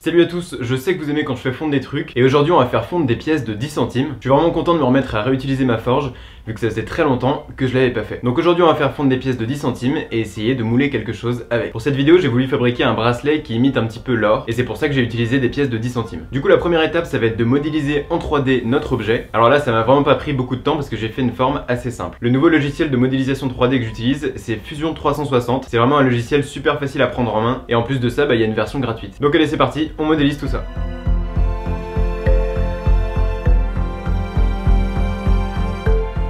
Salut à tous, je sais que vous aimez quand je fais fondre des trucs et aujourd'hui on va faire fondre des pièces de 10 centimes. Je suis vraiment content de me remettre à réutiliser ma forge vu que ça faisait très longtemps que je l'avais pas fait. Donc aujourd'hui on va faire fondre des pièces de 10 centimes et essayer de mouler quelque chose avec. Pour cette vidéo j'ai voulu fabriquer un bracelet qui imite un petit peu l'or et c'est pour ça que j'ai utilisé des pièces de 10 centimes. Du coup la première étape ça va être de modéliser en 3D notre objet. Alors là ça m'a vraiment pas pris beaucoup de temps parce que j'ai fait une forme assez simple. Le nouveau logiciel de modélisation 3D que j'utilise c'est Fusion 360. C'est vraiment un logiciel super facile à prendre en main et en plus de ça il y a une version gratuite. Donc allez c'est parti, on modélise tout ça.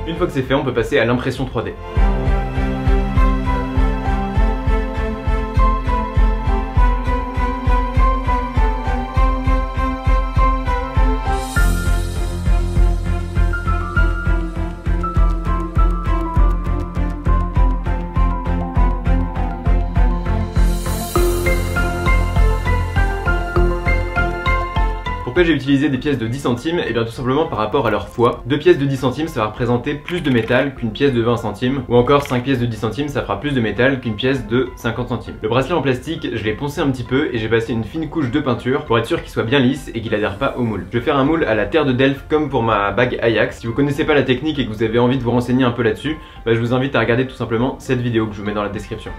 Une fois que c'est fait, on peut passer à l'impression 3D. Pourquoi j'ai utilisé des pièces de 10 centimes? Et bien tout simplement par rapport à leur poids. 2 pièces de 10 centimes ça va représenter plus de métal qu'une pièce de 20 centimes. Ou encore 5 pièces de 10 centimes ça fera plus de métal qu'une pièce de 50 centimes. Le bracelet en plastique, je l'ai poncé un petit peu et j'ai passé une fine couche de peinture pour être sûr qu'il soit bien lisse et qu'il adhère pas au moule. Je vais faire un moule à la terre de Delft comme pour ma bague Ajax. Si vous connaissez pas la technique et que vous avez envie de vous renseigner un peu là-dessus, je vous invite à regarder tout simplement cette vidéo que je vous mets dans la description.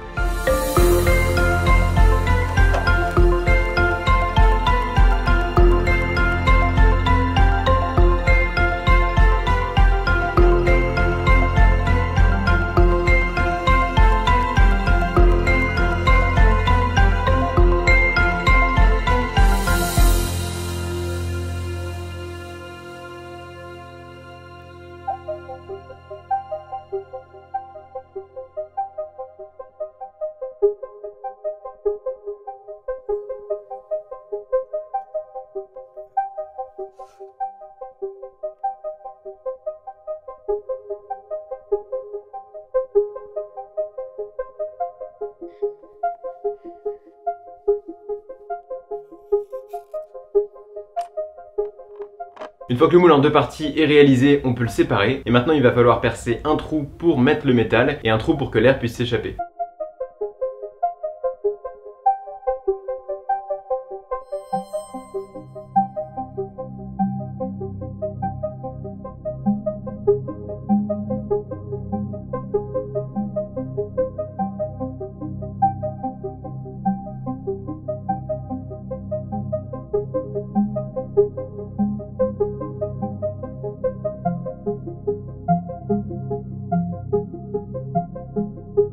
Une fois que le moule en deux parties est réalisé, on peut le séparer. Et maintenant il va falloir percer un trou pour mettre le métal et un trou pour que l'air puisse s'échapper.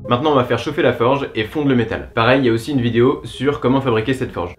Maintenant on va faire chauffer la forge et fondre le métal. Pareil, il y a aussi une vidéo sur comment fabriquer cette forge.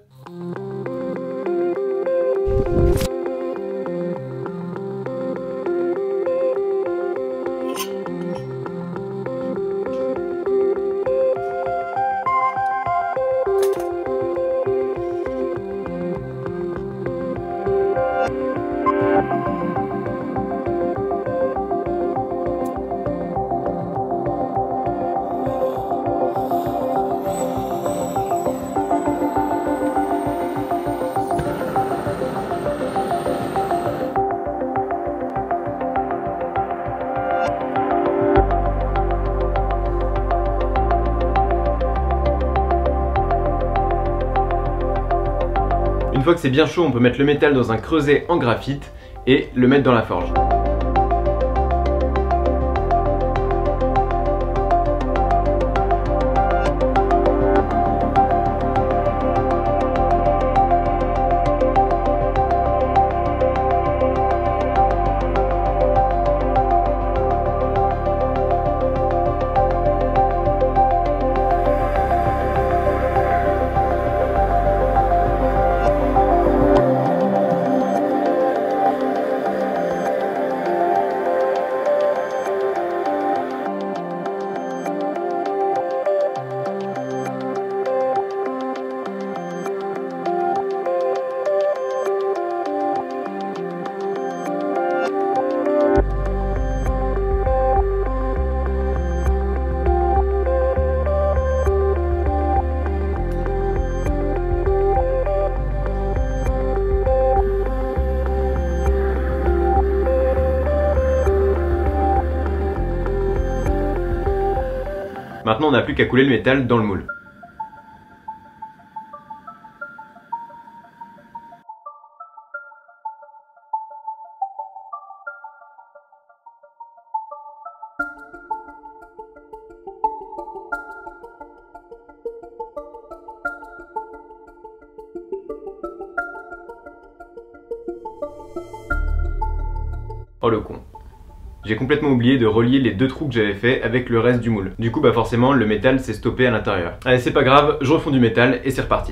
Une fois que c'est bien chaud, on peut mettre le métal dans un creuset en graphite et le mettre dans la forge. Maintenant on n'a plus qu'à couler le métal dans le moule. Oh le con. J'ai complètement oublié de relier les deux trous que j'avais fait avec le reste du moule. Du coup bah forcément le métal s'est stoppé à l'intérieur. Allez c'est pas grave, je refonds du métal et c'est reparti.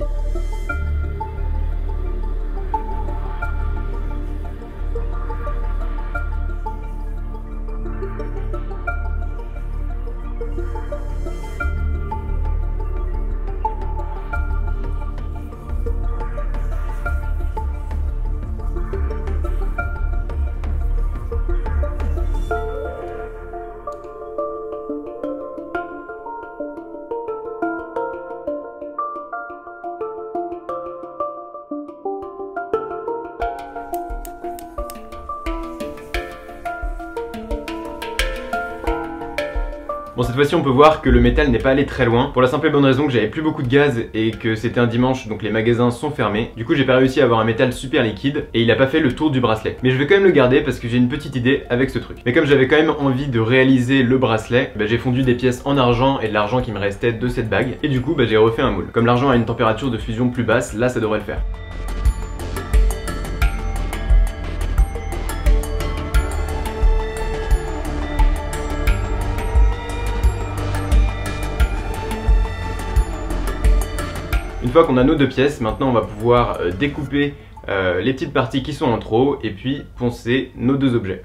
Bon cette fois-ci on peut voir que le métal n'est pas allé très loin, pour la simple et bonne raison que j'avais plus beaucoup de gaz et que c'était un dimanche donc les magasins sont fermés. Du coup j'ai pas réussi à avoir un métal super liquide et il a pas fait le tour du bracelet. Mais je vais quand même le garder parce que j'ai une petite idée avec ce truc. Mais comme j'avais quand même envie de réaliser le bracelet, bah, j'ai fondu des pièces en argent et de l'argent qui me restait de cette bague. Et du coup bah, j'ai refait un moule. Comme l'argent a une température de fusion plus basse, là ça devrait le faire. Une fois qu'on a nos deux pièces, maintenant on va pouvoir découper les petites parties qui sont en trop et puis poncer nos deux objets.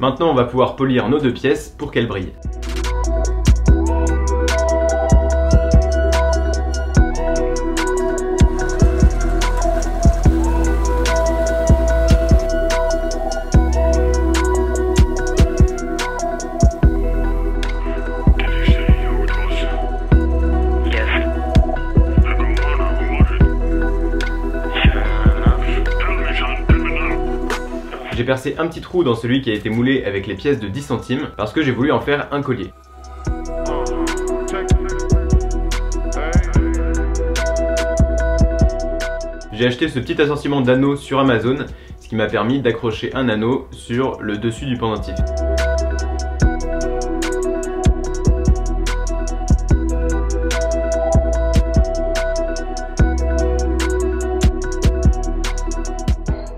Maintenant on va pouvoir polir nos deux pièces pour qu'elles brillent. J'ai percé un petit trou dans celui qui a été moulé avec les pièces de 10 centimes parce que j'ai voulu en faire un collier. J'ai acheté ce petit assortiment d'anneaux sur Amazon, ce qui m'a permis d'accrocher un anneau sur le dessus du pendentif.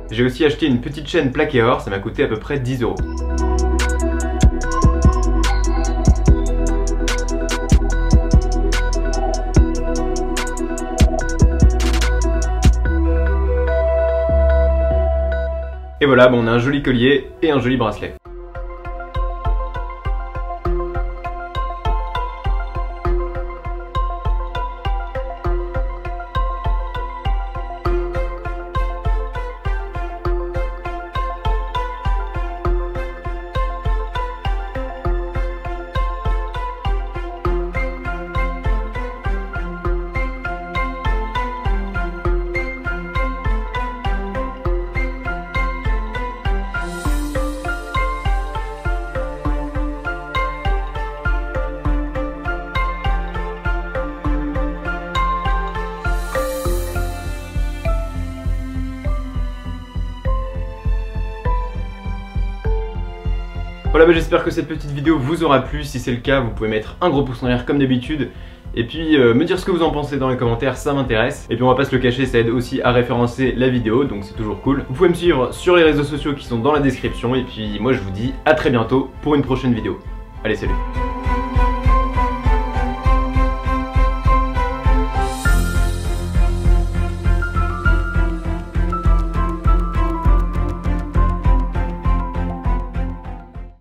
J'ai aussi acheté une petite chaîne plaquée or, ça m'a coûté à peu près 10 €. Et voilà, bon, on a un joli collier et un joli bracelet. Voilà, bah, j'espère que cette petite vidéo vous aura plu. Si c'est le cas, vous pouvez mettre un gros pouce en l'air comme d'habitude. Et puis me dire ce que vous en pensez dans les commentaires, ça m'intéresse. Et puis on va pas se le cacher, ça aide aussi à référencer la vidéo, donc c'est toujours cool. Vous pouvez me suivre sur les réseaux sociaux qui sont dans la description. Et puis moi je vous dis à très bientôt pour une prochaine vidéo. Allez, salut!